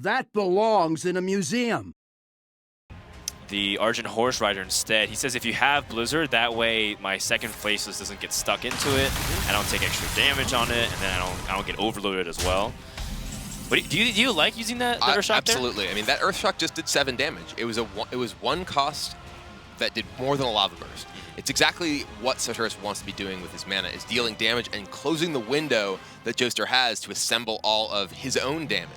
That belongs in a museum. The Argent Horse Rider instead. He says if you have Blizzard, that way my second Faceless doesn't get stuck into it. I don't take extra damage on it, and then I don't get overloaded as well. But do you like using that Earthshock absolutely. there? I mean, that Earthshock just did 7 damage. It was one cost that did more than a Lava Burst. It's exactly what Saturos wants to be doing with his mana, is dealing damage and closing the window that Joster has to assemble all of his own damage.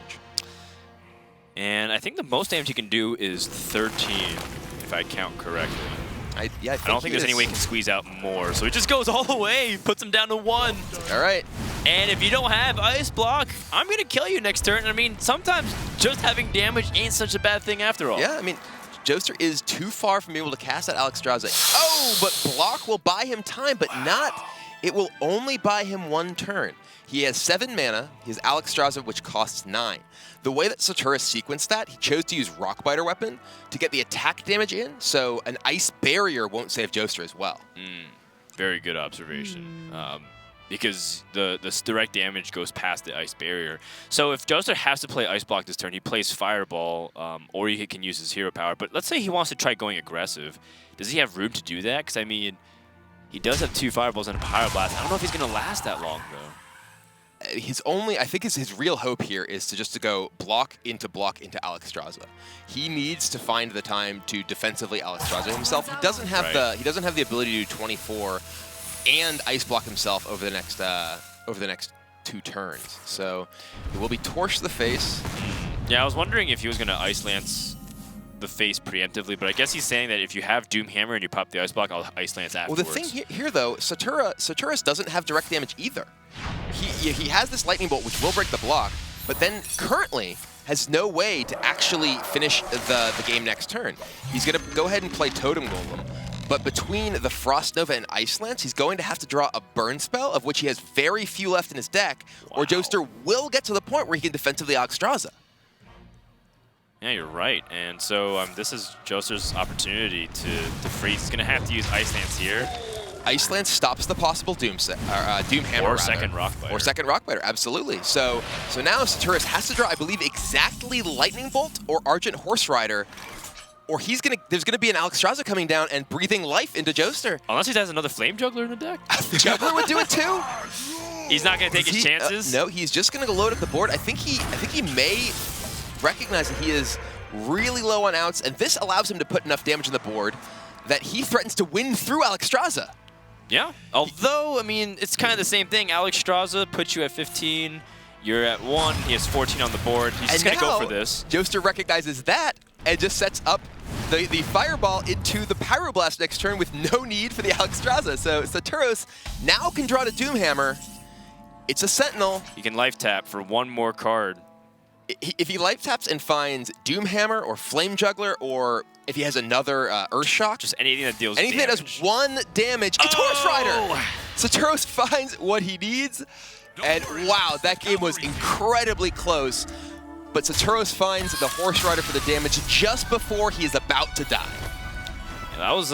And I think the most damage he can do is 13, if I count correctly. I don't think there's any way he can squeeze out more. So he just goes all the way, puts him down to 1. All right. And if you don't have Ice Block, I'm going to kill you next turn. I mean, sometimes just having damage ain't such a bad thing after all. Yeah, I mean, Joster is too far from being able to cast that Alexstrasza. Oh, but Block will buy him time, but not. It will only buy him 1 turn. He has 7 mana. He has Alexstrasza, which costs 9. The way that Saturos sequenced that, he chose to use Rockbiter Weapon to get the attack damage in, so an Ice Barrier won't save Joster as well. Very good observation. Because the direct damage goes past the Ice Barrier. So if Joster has to play Ice Block this turn, he plays Fireball, or he can use his Hero Power. But let's say he wants to try going aggressive. Does he have room to do that? Because, I mean, he does have 2 Fireballs and a Pyroblast. I don't know if he's going to last that long, though. I think his real hope here is to go block into Alexstrasza. He needs to find the time to defensively Alexstrasza himself. He doesn't have the ability to do 24 and Ice Block himself over the next 2 turns. So it will be Torch to the face. Yeah, I was wondering if he was going to Ice Lance the face preemptively, but I guess he's saying that if you have Doom Hammer and you pop the Ice Block, I'll Ice Lance afterwards. Well, the thing here though, Saturos doesn't have direct damage either. He has this Lightning Bolt, which will break the block, but then currently has no way to actually finish the game next turn. He's going to go ahead and play Totem Golem, but between the Frost Nova and Ice Lance, he's going to have to draw a Burn spell, of which he has very few left in his deck, or Joster will get to the point where he can defensively Alexstrasza. Yeah, you're right. And so this is Joster's opportunity to freeze. He's going to have to use Ice Lance here. Ice Lance stops the possible Doom Hammer, or second Rockbiter. Or second Rockbiter, absolutely. So now Saturos has to draw, I believe, exactly Lightning Bolt or Argent Horse Rider, or there's gonna be an Alexstrasza coming down and breathing life into Joster. Unless he has another Flame Juggler in the deck. Juggler would do it too. He's not gonna take his chances. No, he's just gonna load up the board. I think he may recognize that he is really low on outs, and this allows him to put enough damage on the board that he threatens to win through Alexstrasza. Yeah, although, I mean, it's kind of the same thing. Alexstrasza puts you at 15, you're at 1, he has 14 on the board. He's just going to go for this. Joster recognizes that and just sets up the Fireball into the Pyroblast next turn with no need for the Alexstrasza. So Saturos now can draw the Doom Hammer. It's a Sentinel. You can life tap for 1 more card. If he life taps and finds Doom Hammer or Flame Juggler, or if he has another Earthshock, just anything that deals anything damage. that does 1 damage, it's Horse Rider! Saturos finds what he needs, and wow, that game was incredibly close. But Saturos finds the Horse Rider for the damage just before he is about to die. Yeah, that was